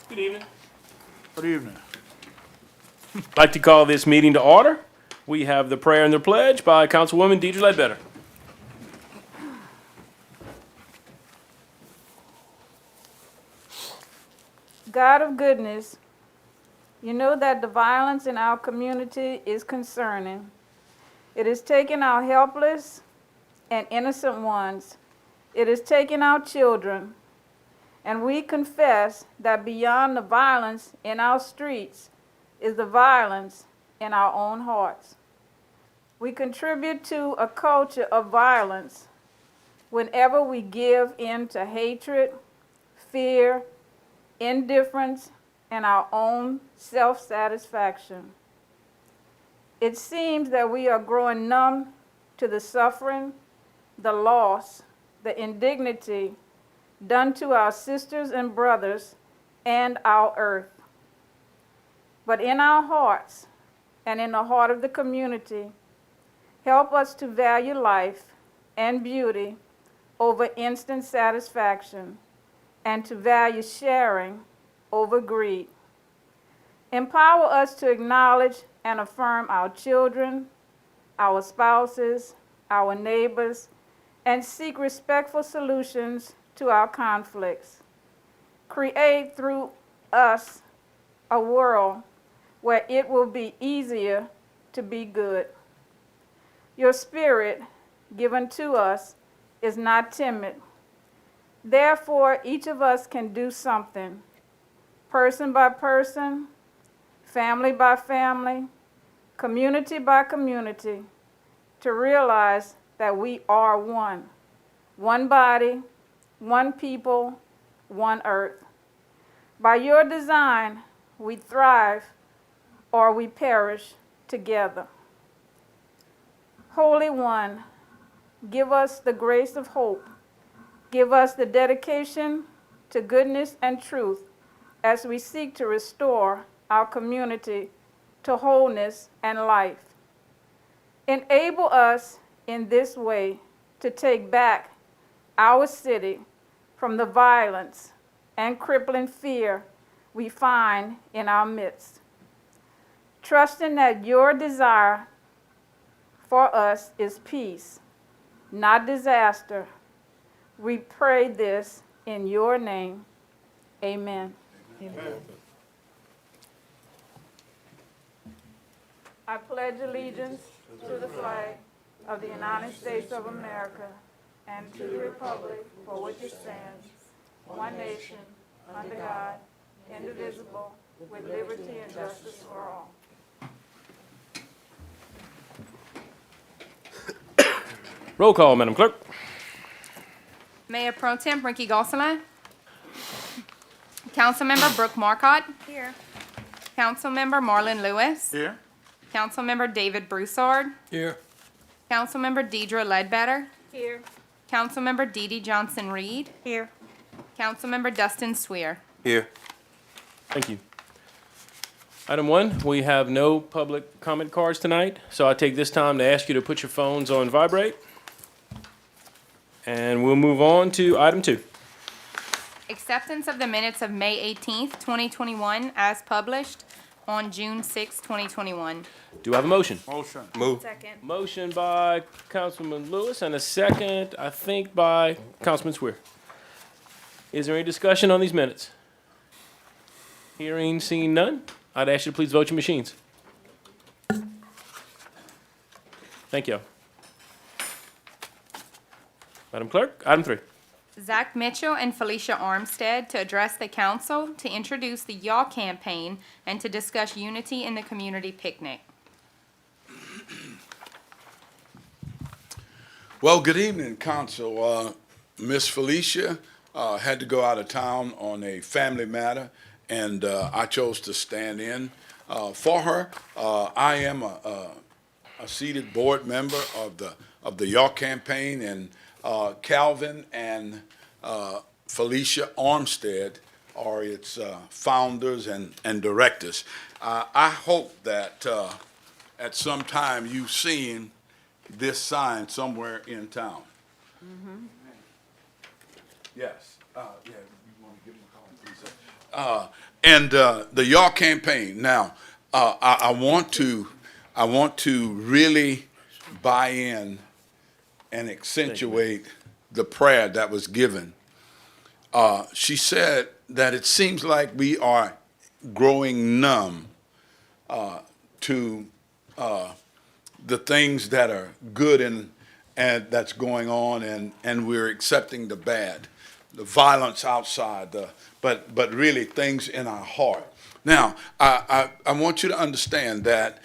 Good evening. Good evening. I'd like to call this meeting to order. We have the prayer and the pledge by Councilwoman Deidre Ledbetter. God of goodness, you know that the violence in our community is concerning. It is taking our helpless and innocent ones. It is taking our children. And we confess that beyond the violence in our streets is the violence in our own hearts. We contribute to a culture of violence whenever we give in to hatred, fear, indifference, and our own self-satisfaction. It seems that we are growing numb to the suffering, the loss, the indignity done to our sisters and brothers and our earth. But in our hearts and in the heart of the community, help us to value life and beauty over instant satisfaction and to value sharing over greed. Empower us to acknowledge and affirm our children, our spouses, our neighbors, and seek respectful solutions to our conflicts. Create through us a world where it will be easier to be good. Your spirit given to us is not timid. Therefore, each of us can do something, person by person, family by family, community by community, to realize that we are one body, one people, one earth. By your design, we thrive or we perish together. Holy One, give us the grace of hope. Give us the dedication to goodness and truth as we seek to restore our community to wholeness and life. Enable us in this way to take back our city from the violence and crippling fear we find in our midst. Trusting that your desire for us is peace, not disaster. We pray this in your name. Amen. Amen. I pledge allegiance to the flag of the United States of America and to the republic for which it stands, one nation, under God, indivisible, with liberty and justice for all. Roll call, Madam Clerk. Mayor Pro Tem Ricky Gonsalas. Councilmember Brooke Marcotte. Here. Councilmember Marlon Lewis. Here. Councilmember David Broussard. Here. Councilmember Deidre Ledbetter. Here. Councilmember Dee Dee Johnson-Reed. Here. Councilmember Dustin Swear. Here. Thank you. Item 1, we have no public comment cards tonight, so I take this time to ask you to put your phones on vibrate. And we'll move on to item 2. Acceptance of the minutes of May 18th, 2021, as published on June 6, 2021. Do I have a motion? Motion. Move. Second. Motion by Councilman Lewis and a second, I think, by Councilman Swear. Is there any discussion on these minutes? Hearing, seeing none, I'd ask you to please vote your machines. Thank you. Madam Clerk, item 3. Zach Mitchell and Felicia Armstead to address the council, to introduce the Y'all campaign, and to discuss unity in the community picnic. Well, good evening, Council. Miss Felicia had to go out of town on a family matter, and I chose to stand in for her. I am a seated board member of the Y'all campaign, and Calvin and Felicia Armstead are its founders and directors. I hope that at some time you've seen this sign somewhere in town. Mm-hmm. Yes. Yeah, you want to give them a call, please? And the Y'all campaign. Now, I want to really buy in and accentuate the prayer that was given. She said that it seems like we are growing numb to the things that are good and that's going on, and we're accepting the bad, the violence outside, but really things in our heart. Now, I want you to understand that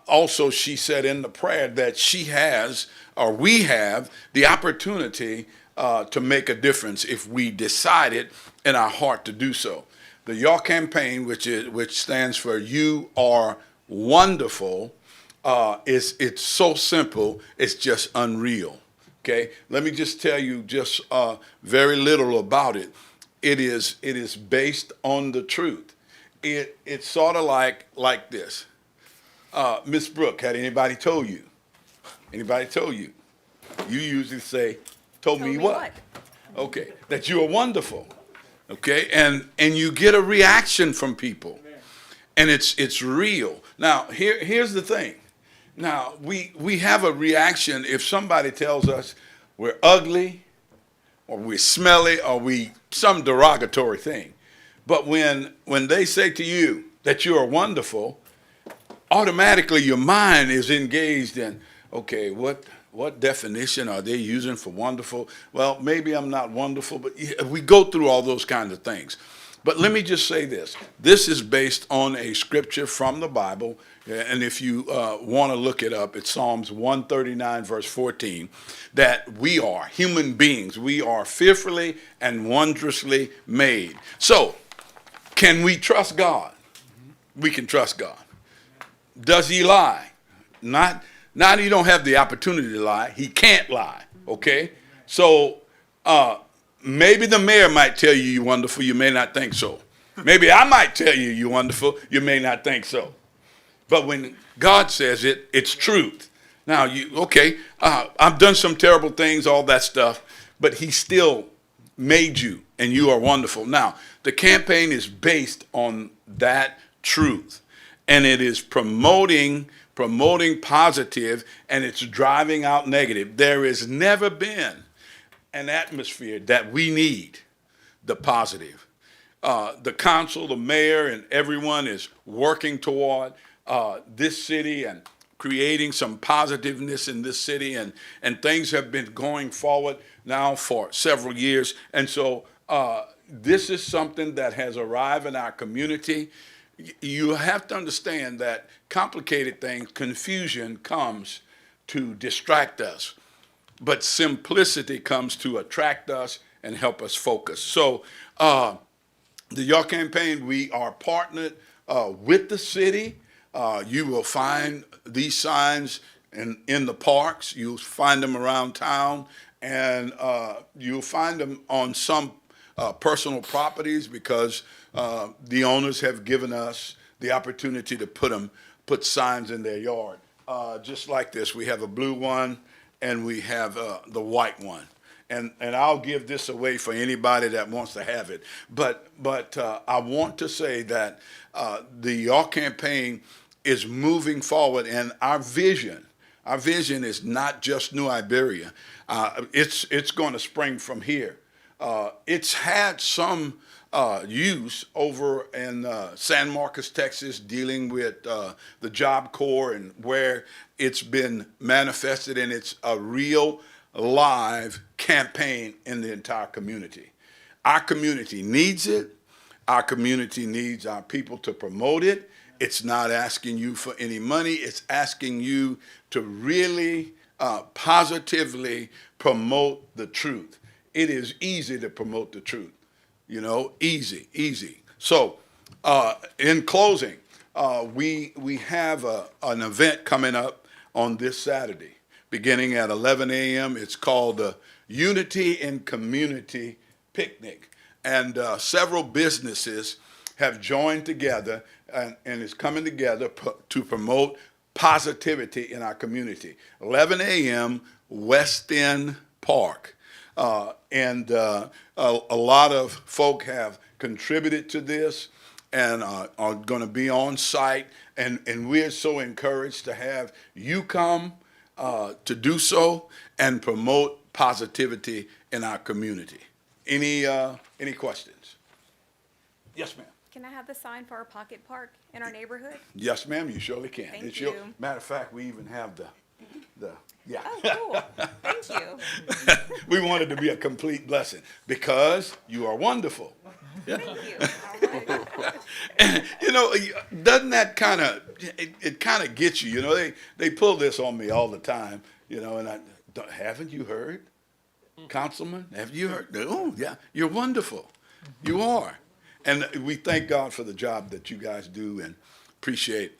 also she said in the prayer that she has, or we have, the opportunity to make a difference if we decided in our heart to do so. The Y'all campaign, which stands for You Are Wonderful, it's so simple, it's just unreal. Okay, let me just tell you just very little about it. It is based on the truth. It's sort of like this. Miss Brooke, had anybody told you? Anybody told you? You usually say, told me what? Okay, that you are wonderful. Okay, and you get a reaction from people, and it's real. Now here's the thing. Now we have a reaction if somebody tells us we're ugly, or we're smelly, or we some derogatory thing. But when they say to you that you are wonderful, automatically your mind is engaged in, okay, what definition are they using for wonderful? Well, maybe I'm not wonderful, but we go through all those kinds of things. But let me just say this. This is based on a scripture from the Bible, and if you want to look it up, it's Psalms 139, verse 14, that we are human beings. We are fearfully and wondrously made. So, can we trust God? We can trust God. Does he lie? Not he don't have the opportunity to lie. He can't lie, okay? So maybe the mayor might tell you you're wonderful. You may not think so. Maybe I might tell you you're wonderful. You may not think so. But when God says it, it's truth. Now, I've done some terrible things, all that stuff, but he still made you, and you are wonderful. Now, the campaign is based on that truth, and it is promoting positive, and it's driving out negative. There has never been an atmosphere that we need the positive. The council, the mayor, and everyone is working toward this city and creating some positiveness in this city, and things have been going forward now for several years. And so this is something that has arrived in our community. You have to understand that complicated things, confusion comes to distract us, but simplicity comes to attract us and help us focus. So the Y'all campaign, we are partnered with the city. You will find these signs in the parks. You'll find them around town, and you'll find them on some personal properties because the owners have given us the opportunity to put signs in their yard. Just like this, we have a blue one and we have the white one. And I'll give this away for anybody that wants to have it. But I want to say that the Y'all campaign is moving forward, and our vision is not just New Iberia. It's going to spring from here. It's had some use over in San Marcos, Texas, dealing with the Job Corps and where it's been manifested, and it's a real live campaign in the entire community. Our community needs it. Our community needs our people to promote it. It's not asking you for any money. It's asking you to really positively promote the truth. It is easy to promote the truth, easy. So in closing, we have an event coming up on this Saturday, beginning at 11 a.m. It's called the Unity and Community Picnic. And several businesses have joined together and is coming together to promote positivity in our community. 11 a.m., West End Park. And a lot of folk have contributed to this and are going to be on site. And we're so encouraged to have you come to do so and promote positivity in our community. Any questions? Yes, ma'am. Can I have the sign for our pocket park in our neighborhood? Yes, ma'am, you surely can. Thank It's you. Matter of fact, we even have yeah. Oh, cool. Thank you. We want it to be a complete blessing because you are wonderful. Thank you. All right. And, doesn't that kind of, it kind of gets you, they pull this on me all the time, and haven't you heard, Councilman? Have you heard? Oh, yeah, you're wonderful. You are. And we thank God for the job that you guys do and appreciate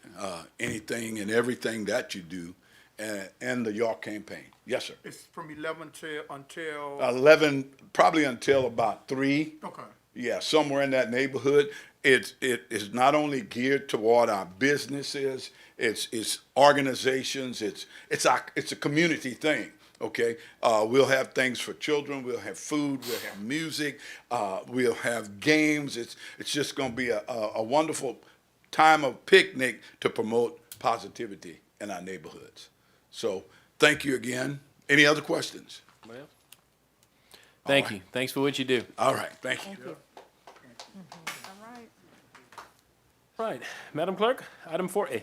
anything and everything that you do and the York campaign. Yes, sir. It's from 11 until. 11, probably until about 3. Okay. Yeah, somewhere in that neighborhood. It is not only geared toward our businesses, it's organizations, it's a community thing. Okay, we'll have things for children. We'll have food. We'll have music. We'll have games. It's just going to be a wonderful time of picnic to promote positivity in our neighborhoods. So thank you again. Any other questions? Anybody else? Thank you. Thanks for what you do. All right, thank you. All right. Right, Madam Clerk, item 4A.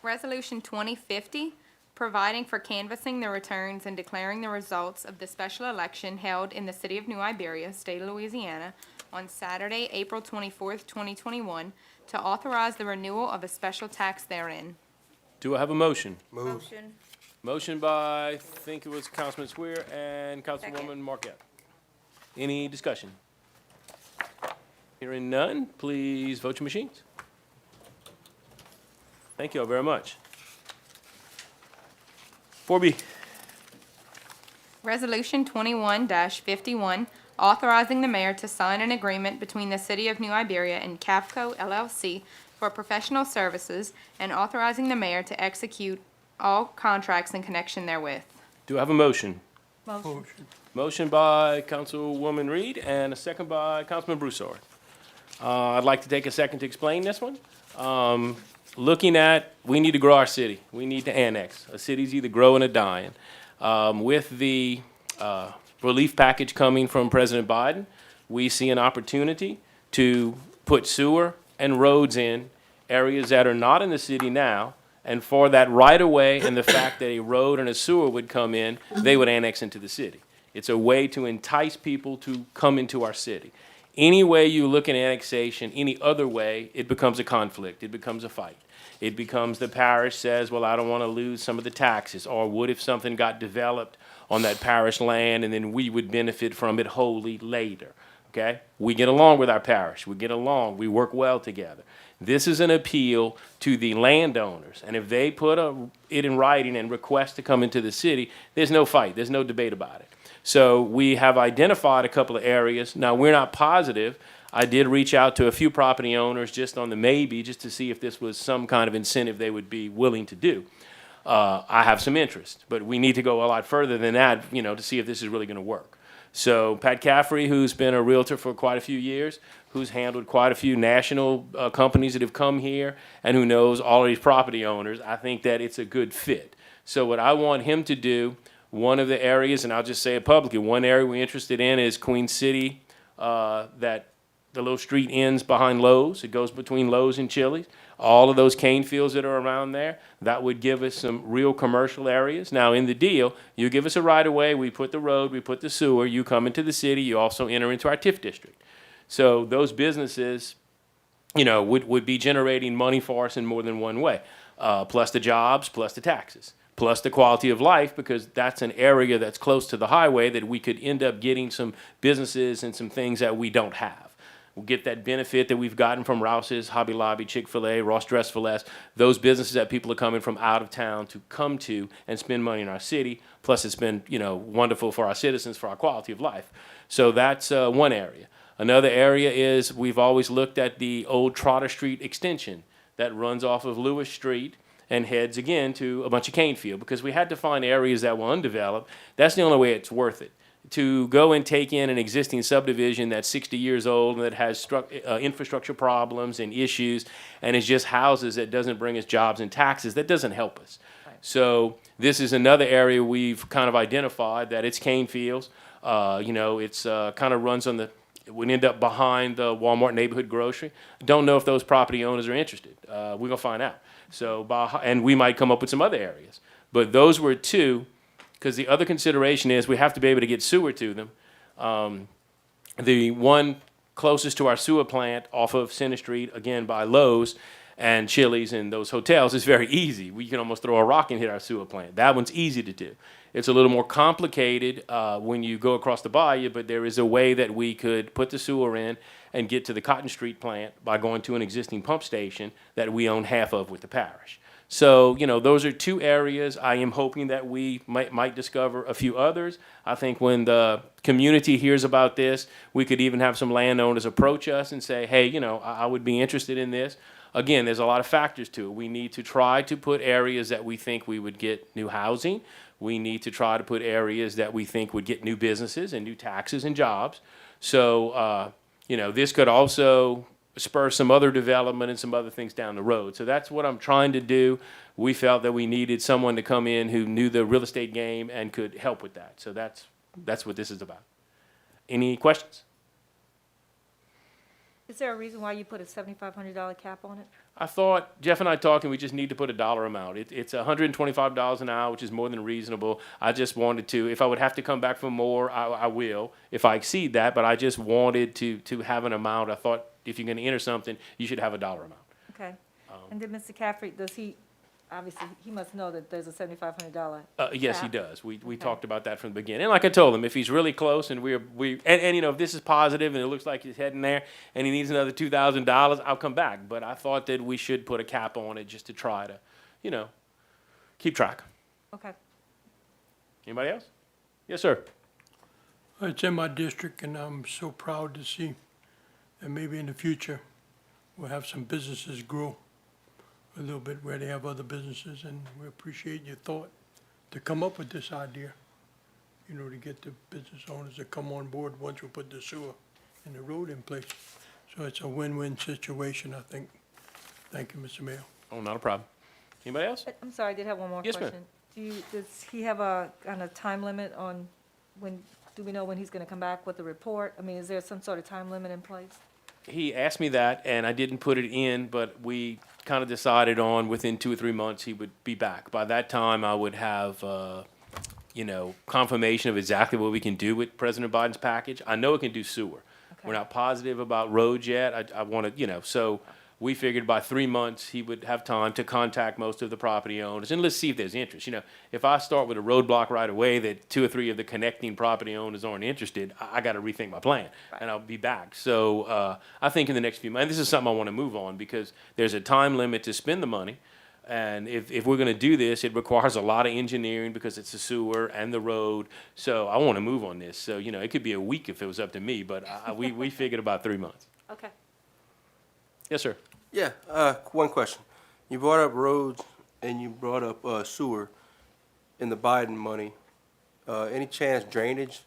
Resolution 2050, providing for canvassing the returns and declaring the results of the special election held in the city of New Iberia, state of Louisiana, on Saturday, April 24th, 2021, to authorize the renewal of a special tax therein. Do I have a motion? Motion. Motion by, I think it was Councilman Swear and Councilwoman Marquette. Any discussion? Hearing none, please vote your machines. Thank you all very much. 4B. Resolution 21-51, authorizing the mayor to sign an agreement between the City of New Iberia and CAFCO LLC for professional services and authorizing the mayor to execute all contracts in connection therewith. Do I have a motion? Motion. Motion by Councilwoman Reed and a second by Councilman Broussard. I'd like to take a second to explain this one. Looking at, we need to grow our city. We need to annex. A city's either growing or dying. With the relief package coming from President Biden, we see an opportunity to put sewer and roads in areas that are not in the city now. And for that right of way and the fact that a road and a sewer would come in, they would annex into the city. It's a way to entice people to come into our city. Any way you look at annexation, any other way, it becomes a conflict. It becomes a fight. It becomes the parish says, well, I don't want to lose some of the taxes. Or what if something got developed on that parish land and then we would benefit from it wholly later? Okay? We get along with our parish. We get along. We work well together. This is an appeal to the landowners. And if they put it in writing and request to come into the city, there's no fight. There's no debate about it. So we have identified a couple of areas. Now, we're not positive. I did reach out to a few property owners just on the maybe, just to see if this was some kind of incentive they would be willing to do. I have some interest, but we need to go a lot further than that, to see if this is really going to work. So Pat Caffrey, who's been a realtor for quite a few years, who's handled quite a few national companies that have come here, and who knows all of these property owners, I think that it's a good fit. So what I want him to do, one of the areas, and I'll just say it publicly, one area we're interested in is Queen City, that the little street ends behind Lowe's. It goes between Lowe's and Chili's. All of those cane fields that are around there, that would give us some real commercial areas. Now, in the deal, you give us a right-of-way, we put the road, we put the sewer, you come into the city, you also enter into our TIF district. So those businesses, would be generating money for us in more than one way, plus the jobs, plus the taxes, plus the quality of life, because that's an area that's close to the highway that we could end up getting some businesses and some things that we don't have. We'll get that benefit that we've gotten from Rouse's, Hobby Lobby, Chick-fil-A, Ross Dress for Less, those businesses that people are coming from out of town to come to and spend money in our city. Plus, it's been, wonderful for our citizens, for our quality of life. So that's one area. Another area is we've always looked at the old Trotter Street extension that runs off of Lewis Street and heads again to a bunch of cane field, because we had to find areas that were undeveloped. That's the only way it's worth it. to go and take in an existing subdivision that's 60 years old and that has infrastructure problems and issues and is just houses that doesn't bring us jobs and taxes, that doesn't help us. So this is another area we've kind of identified that it's cane fields. It's kind of runs on the, it would end up behind the Walmart neighborhood grocery. Don't know if those property owners are interested. We're gonna find out. So, and we might come up with some other areas. But those were two, because the other consideration is we have to be able to get sewer to them. The one closest to our sewer plant off of Center Street, again by Lowe's and Chili's and those hotels, is very easy. We can almost throw a rock and hit our sewer plant. That one's easy to do. It's a little more complicated when you go across the bayou, but there is a way that we could put the sewer in and get to the Cotton Street plant by going to an existing pump station that we own half of with the parish. So, those are two areas. I am hoping that we might discover a few others. I think when the community hears about this, we could even have some landowners approach us and say, hey, I would be interested in this. Again, there's a lot of factors to it. We need to try to put areas that we think we would get new housing. We need to try to put areas that we think would get new businesses and new taxes and jobs. So, this could also spur some other development and some other things down the road. So that's what I'm trying to do. We felt that we needed someone to come in who knew the real estate game and could help with that. So that's what this is about. Any questions? Is there a reason why you put a $7,500 cap on it? I thought, Jeff and I talked, and we just need to put a dollar amount. It's $125 an hour, which is more than reasonable. I just wanted to, if I would have to come back for more, I will, if I exceed that, but I just wanted to have an amount. I thought if you're gonna enter something, you should have a dollar amount. Okay. And then Mr. Caffrey, does he, obviously, he must know that there's a $7,500. Yes, he cap? does. We talked about that from the beginning. And like I told him, if he's really close and if this is positive and it looks like he's heading there and he needs another $2,000, I'll come back. But I thought that we should put a cap on it just to try to, keep track. Okay. Anybody else? Yes, sir. It's in my district, and I'm so proud to see that maybe in the future, we'll have some businesses grow a little bit where they have other businesses, and we appreciate your thought to come up with this idea, to get the business owners to come on board once we put the sewer and the road in place. So it's a win-win situation, I think. Thank you, Mr. Mayor. Oh, not a problem. Anybody else? I'm sorry, I did have one more Yes, ma'am. question. Does he have a kind of time limit on do we know when he's gonna come back with the report? I mean, is there some sort of time limit in place? He asked me that, and I didn't put it in, but we kind of decided on within 2 or 3 months he would be back. By that time, I would have, confirmation of exactly what we can do with President Biden's package. I know it can do sewer. We're not positive about roads yet. I want to, so we figured by 3 months he would have time to contact most of the property owners, and let's see if there's interest. If I start with a roadblock right away that 2 or 3 of the connecting property owners aren't interested, I got to rethink my plan, and I'll be back. So I think in the next few months, and this is something I want to move on because there's a time limit to spend the money, and if we're going to do this, it requires a lot of engineering because it's the sewer and the road. So I want to move on this. So it could be a week if it was up to me, but we figured about 3 months. Okay. Yes, sir. Yeah, one question. You brought up roads and you brought up sewer in the Biden money. Any chance drainage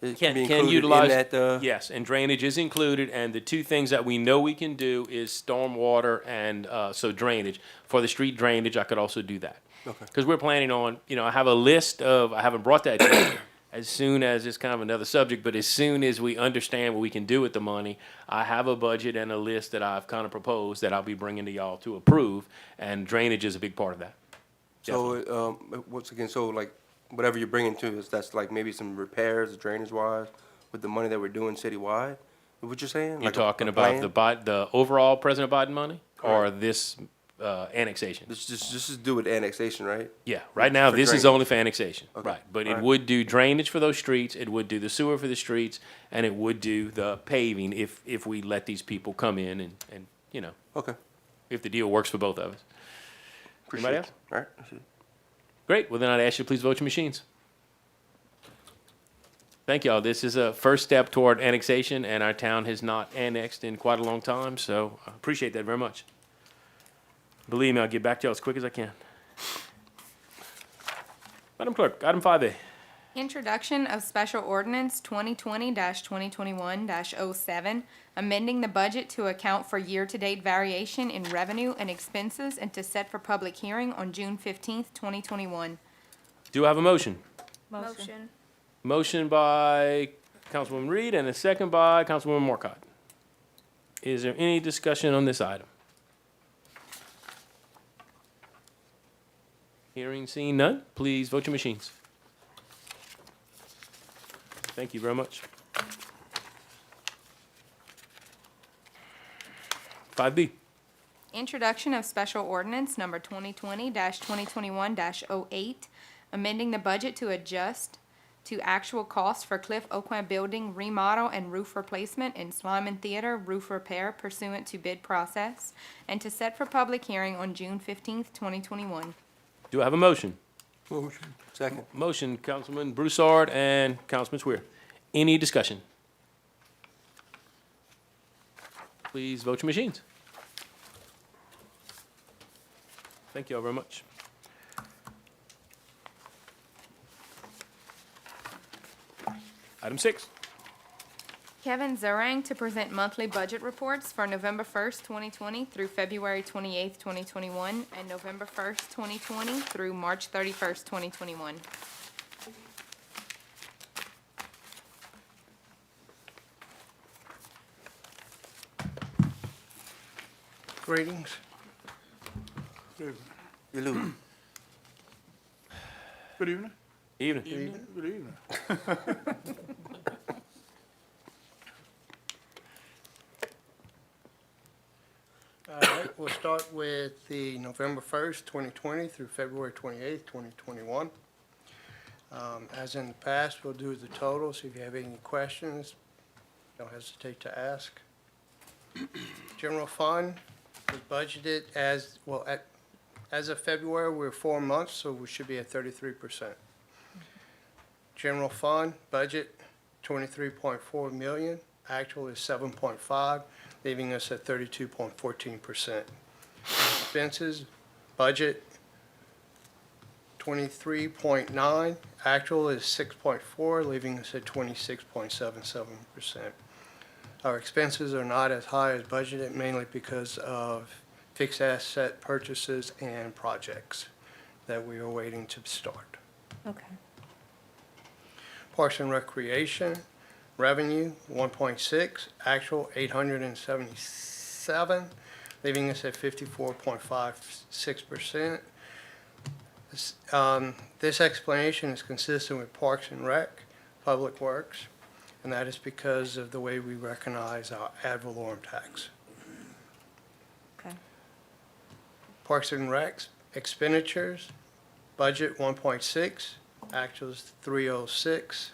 it Can be included utilize, in that? yes, and drainage is included, and the two things that we know we can do is stormwater and, so drainage. For the street drainage, I could also do that. Okay. Because we're planning on, I have a list of, I haven't brought that yet, as soon as, it's kind of another subject, but as soon as we understand what we can do with the money, I have a budget and a list that I've kind of proposed that I'll be bringing to y'all to approve, and drainage is a big part of that. So, once again, so like, whatever you're bringing to us, that's like maybe some repairs, drainage-wise, with the money that we're doing citywide? Is what you're saying? You're Like talking a about plan? the overall President Biden money, or this annexation? This is do with annexation, right? Yeah, right now, For this is drainage. only for annexation, Okay. right. But it Alright. would do drainage for those streets, it would do the sewer for the streets, and it would do the paving if we let these people come in and Okay. if the deal works for both of us. Anybody else? All right. That's it. Great, well then I'd ask you to please vote your machines. Thank y'all, this is a first step toward annexation, and our town has not annexed in quite a long time, so I appreciate that very much. Believe me, I'll get back to y'all as quick as I can. Madam Clerk, item 5A. Introduction of Special Ordinance 2020-2021-07, amending the budget to account for year-to-date variation in revenue and expenses and to set for public hearing on June 15th, 2021. Do I have a motion? Motion. Motion by Councilwoman Reed and a second by Councilwoman Marcotte. Is there any discussion on this item? Hearing seen none, please vote your machines. Thank you very much. 5B. Introduction of Special Ordinance Number 2020-2021-08, amending the budget to adjust to actual costs for Cliff Oakland Building remodel and roof replacement and Slyman Theater roof repair pursuant to bid process, and to set for public hearing on June 15th, 2021. Do I have a motion? Motion. Second. Motion, Councilman Broussard and Councilman Swear. Any discussion? Please vote your machines. Thank you all very much. Item 6. Kevin Zerang to present monthly budget reports for November 1st, 2020 through February 28th, 2021, and November 1st, 2020 through March 31st, 2021. Greetings. You lose. Good evening. Evening. Good evening. All right, we'll start with the November 1st, 2020 through February 28th, 2021. As in the past, we'll do the totals. If you have any questions, don't hesitate to ask. General fund was budgeted as, well, as of February, we're 4 months, so we should be at 33%. General fund budget, 23.4 million, actual is 7.5, leaving us at 32.14%. Expenses, budget, 23.9, actual is 6.4, leaving us at 26.77%. Our expenses are not as high as budgeted, mainly because of fixed asset purchases and projects that we are waiting to start. Okay. Parks and Recreation, revenue 1.6, actual 877, leaving us at 54.56%. This explanation is consistent with Parks and Rec, Public Works, and that is because of the way we recognize our ad valorem tax. Okay. Parks and Recs, expenditures, budget 1.6, actual is 306,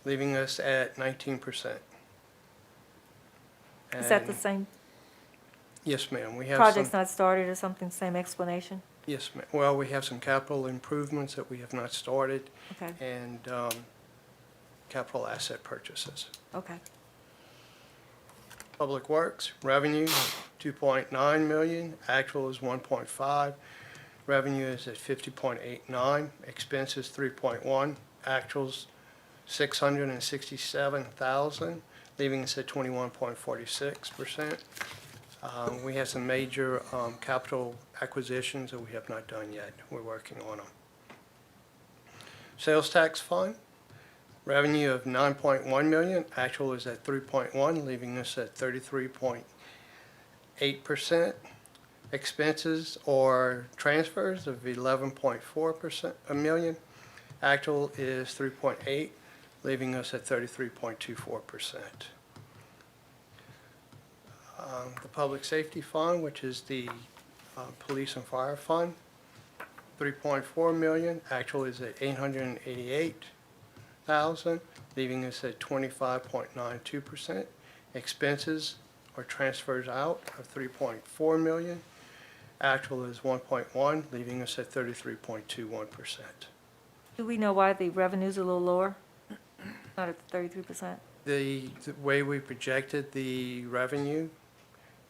leaving us at 19%. Is that the And- same, Yes, ma'am. We have project's some, not started or something, same explanation? yes, ma'am. Well, we have some capital improvements that we have not started Okay, and capital asset purchases. okay. Public Works, revenue 2.9 million, actual is 1.5. Revenue is at 50.89, expenses 3.1, actuals 667,000, leaving us at 21.46%. We have some major capital acquisitions that we have not done yet. We're working on them. Sales tax fund, revenue of 9.1 million, actual is at 3.1, leaving us at 33.8%. Expenses or transfers of 11.4% a million, actual is 3.8, leaving us at 33.24%. The Public Safety Fund, which is the Police and Fire Fund, 3.4 million, actual is at 888,000, leaving us at 25.92%. Expenses or transfers out of 3.4 million, actual is 1.1, leaving us at 33.21%. Do we know why the revenue's a little lower? Not at 33%? The way we projected the revenue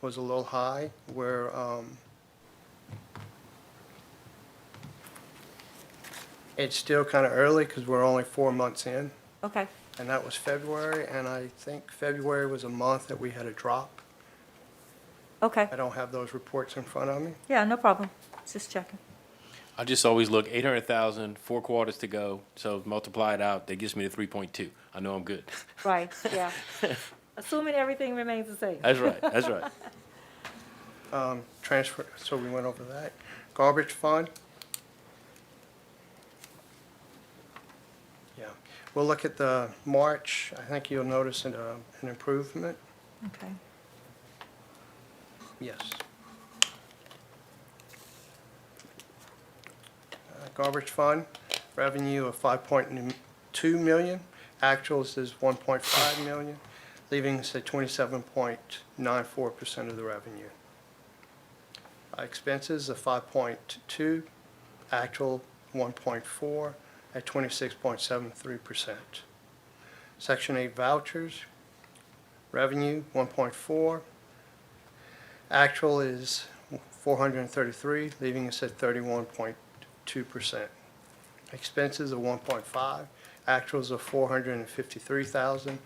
was a little high, where It's still kind of early because we're only 4 months in, Okay, and that was February, and I think February was a month that we had a drop. okay. I don't have those reports in front of me. Yeah, no problem. Just checking. I just always look, 800,000, 4 quarters to go, so multiply it out, that gets me to 3.2. I know I'm good. Right, yeah. Assuming everything remains the same. That's right, that's right. Transfer, so we went over that. Garbage fund. Yeah, we'll look at the March. I think you'll notice an improvement. Okay. Yes. Garbage fund, revenue of 5.2 million. Actuals is 1.5 million, leaving us at 27.94% of the revenue. Expenses of 5.2, actual 1.4 at 26.73%. Section 8 vouchers, revenue 1.4, actual is 433, leaving us at 31.2%. Expenses of 1.5, actuals of 453,000,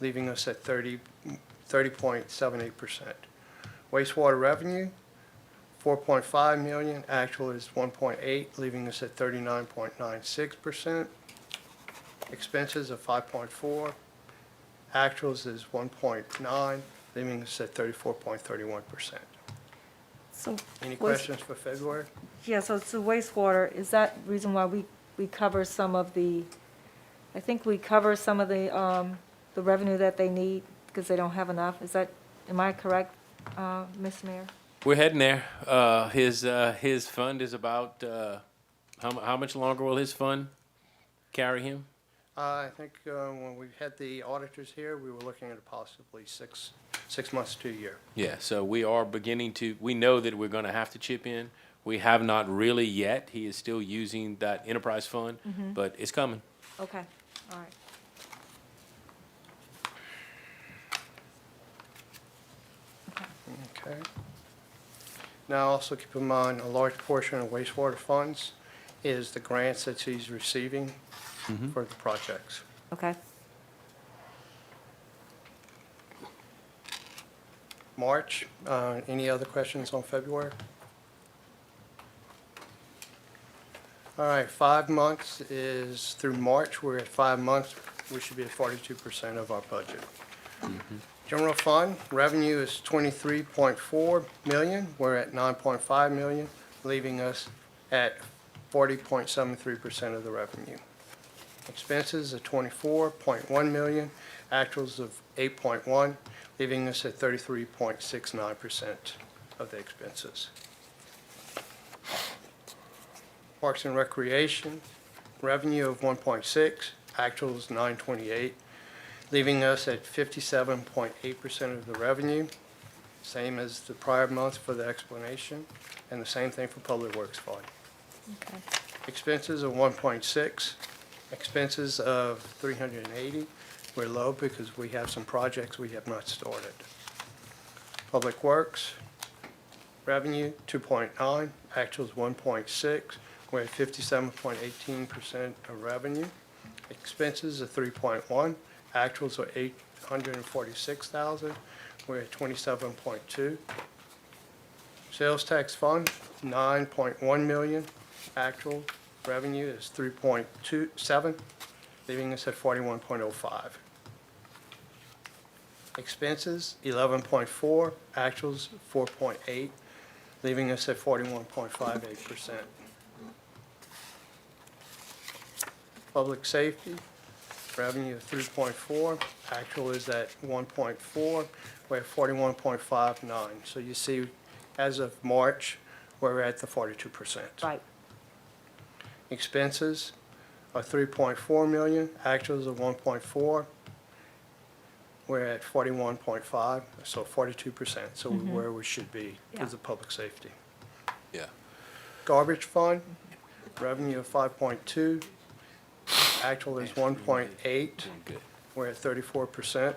leaving us at 30.78%. Wastewater revenue, 4.5 million, actual is 1.8, leaving us at 39.96%. Expenses of 5.4, actuals is 1.9, leaving us at 34.31%. So. Any waste- questions for February? Yeah, so wastewater, is that reason why we cover some of the, I think we cover some of the revenue that they need because they don't have enough? Is that, am I correct, Ms. Mayor? We're heading there. His fund is about, how much longer will his fund carry him? I think when we had the auditors here, we were looking at possibly 6 months to a year. Yeah, so we are beginning to, we know that we're gonna have to chip in. We have not really yet. He is still using that enterprise fund, but it's coming. Okay, all right. Okay. Now, also keep in mind, a large portion of wastewater funds is the grants that he's receiving for the projects. Okay. March, any other questions on February? All right, 5 months is through March. We're at 5 months. We should be at 42% of our budget. General fund, revenue is 23.4 million. We're at 9.5 million, leaving us at 40.73% of the revenue. Expenses are 24.1 million, actuals of 8.1, leaving us at 33.69% of the expenses. Parks and Recreation, revenue of 1.6, actuals 928, leaving us at 57.8% of the revenue, same as the prior month for the explanation, and the same thing for Public Works Fund. Okay. Expenses of 1.6, expenses of 380. We're low because we have some projects we have not started. Public Works, revenue 2.9, actuals 1.6. We're at 57.18% of revenue. Expenses of 3.1, actuals are 846,000. We're at 27.2. Sales tax fund, 9.1 million. Actual revenue is 3.27, leaving us at 41.05. Expenses, 11.4, actuals 4.8, leaving us at 41.58%. Public safety, revenue of 3.4, actual is at 1.4, we're at 41.59. So you see, as of March, we're at the 42%. Right. Expenses are 3.4 million, actuals of 1.4. We're at 41.5, so 42%, so we're where we should be Yeah. because of public safety. Yeah. Garbage fund, revenue of 5.2, actual is 1.8. Doing good. We're at 34%.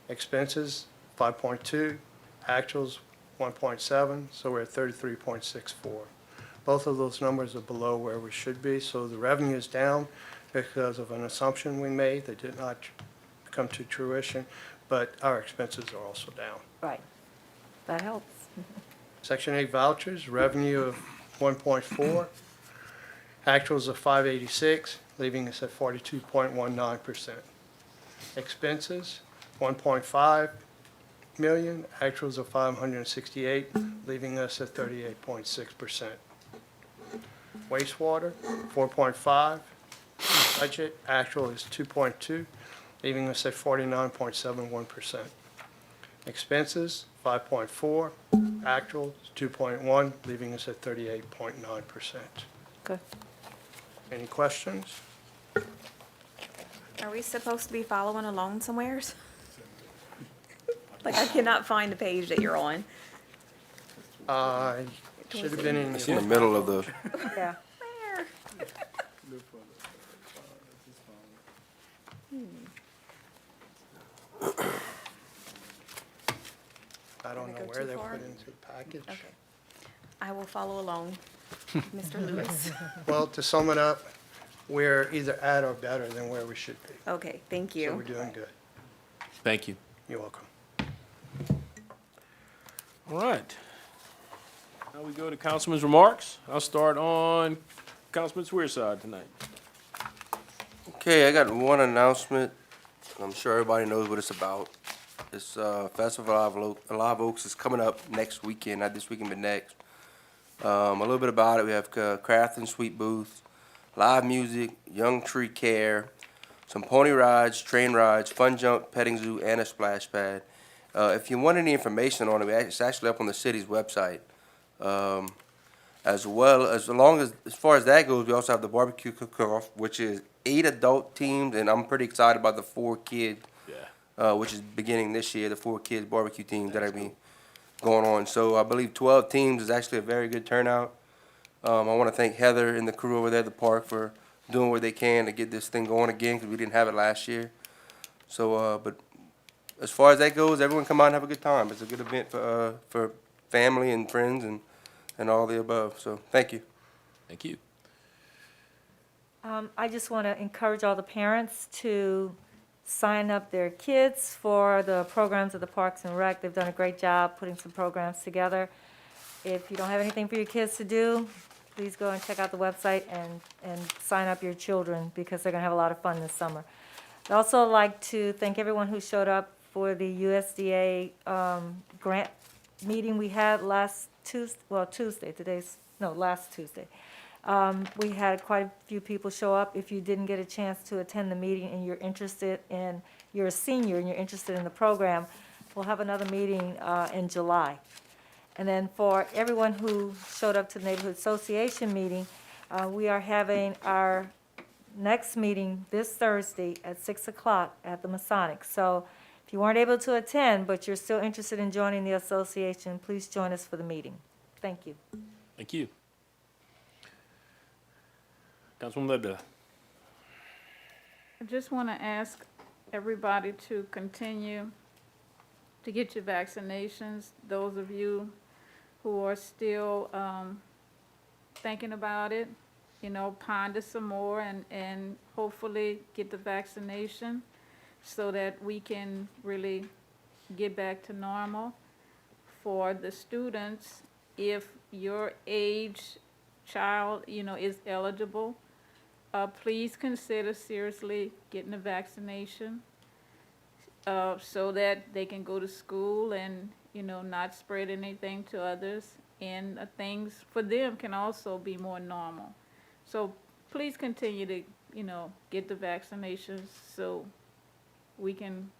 Expenses, 5.2, actuals 1.7, so we're at 33.64. Both of those numbers are below where we should be, so the revenue is down because of an assumption we made that did not come to fruition, but our expenses are also down. Right. That helps. Section 8 vouchers, revenue of 1.4, actuals of 586, leaving us at 42.19%. Expenses, 1.5 million, actuals of 568, leaving us at 38.6%. Wastewater, 4.5, budget, actual is 2.2, leaving us at 49.71%. Expenses, 5.4, actual is 2.1, leaving us at 38.9%. Good. Any questions? Are we supposed to be following along somewheres? Like, I cannot find the page that you're on. Should have been in It's in the your, middle of the, Yeah. Where? I don't Did know I go where too they're far? put into the package. Okay. I will follow along, Mr. Lewis. Well, to sum it up, we're either at or better than where we should be. Okay, thank So you. we're doing good. Thank you. You're welcome. All right. Now we go to Councilman's remarks. I'll start on Councilman Swear's side tonight. okay, I got one announcement. I'm sure everybody knows what it's about. This Festival of Live Oaks is coming up next weekend, not this weekend, but next. A little bit about it, we have craft and sweet booths, live music, young tree care, some pony rides, train rides, fun jump, petting zoo, and a splash pad. If you want any information on it, it's actually up on the city's website. As far as that goes, we also have the barbecue cook-off, which is 8 adult teams, and I'm pretty excited about the 4 kids, which is beginning this year, the 4 kids barbecue teams that are be going on. So I believe 12 teams is actually a very good turnout. I want to thank Heather and the crew over there at the park for doing what they can to get this thing going again, because we didn't have it last year. So, but as far as that goes, everyone come out and have a good time. It's a good event for family and friends and all the above. So thank you. Thank you. I just want to encourage all the parents to sign up their kids for the programs of the Parks and Rec. They've done a great job putting some programs together. If you don't have anything for your kids to do, please go and check out the website and sign up your children, because they're going to have a lot of fun this summer. I'd also like to thank everyone who showed up for the USDA grant meeting we had last Tuesday, last Tuesday. We had quite a few people show up. If you didn't get a chance to attend the meeting and you're a senior and you're interested in the program, we'll have another meeting in July. And then for everyone who showed up to the Neighborhood Association meeting, we are having our next meeting this Thursday at 6 o'clock at the Masonic. So if you weren't able to attend, but you're still interested in joining the association, please join us for the meeting. Thank you. Thank you. Councilwoman Ledbetter. I just want to ask everybody to continue to get your vaccinations. Those of you who are still thinking about it, ponder some more and hopefully get the vaccination so that we can really get back to normal. For the students, if your age child, is eligible, please consider seriously getting a vaccination so that they can go to school and, not spread anything to others. And things for them can also be more normal. So please continue to, get the vaccinations so we can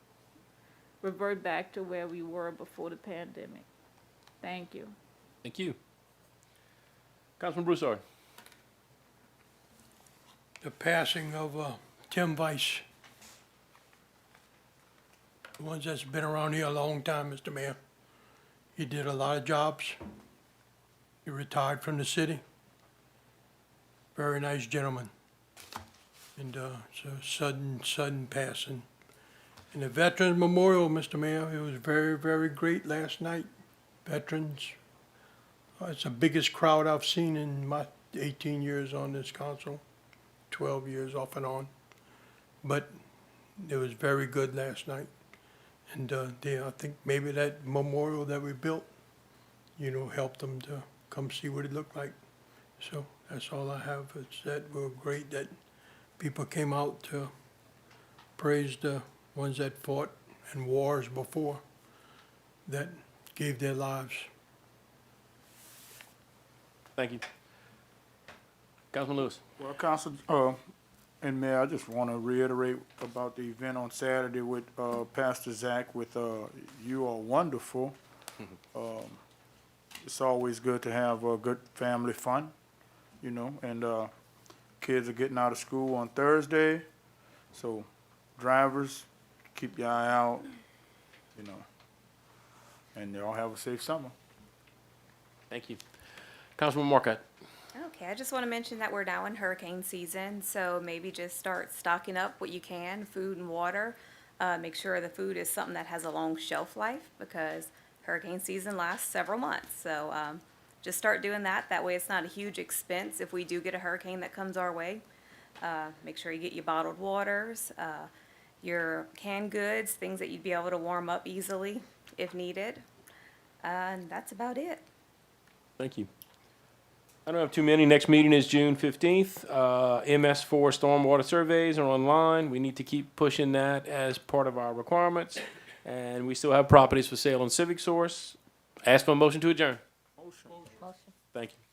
revert back to where we were before the pandemic. Thank you. Thank you. Councilman Broussard. The passing of Tim Weiss, the ones that's been around here a long time, Mr. Mayor. He did a lot of jobs. He retired from the city. Very nice gentleman. And it's a sudden passing. And the Veterans Memorial, Mr. Mayor, it was very, very great last night. Veterans, It's the biggest crowd I've seen in my 18 years on this council, 12 years off and on. But it was very good last night. And I think maybe that memorial that we built, helped them to come see what it looked like. So that's all I have. It's that we're great that people came out to praise the ones that fought in wars before, that gave their lives. Thank you. Councilman Lewis. Well, Council, and Mayor, I just want to reiterate about the event on Saturday with, Pastor Zach with, You Are Wonderful. It's always good to have, good family fun, and, kids are getting out of school on Thursday. So drivers, keep your eye out, and y'all have a safe summer. Thank you. Councilman Marquardt. Okay, I just want to mention that we're now in hurricane season, so maybe just start stocking up what you can, food and water. Make sure the food is something that has a long shelf life, because hurricane season lasts several months. So just start doing that. That way it's not a huge expense if we do get a hurricane that comes our way. Make sure you get your bottled waters, your canned goods, things that you'd be able to warm up easily if needed. And that's about it. Thank you. I don't have too many. Next meeting is June 15th. MS4 stormwater surveys are online. We need to keep pushing that as part of our requirements. And we still have properties for sale on Civic Source. Ask for a motion to adjourn. Motion. Thank you.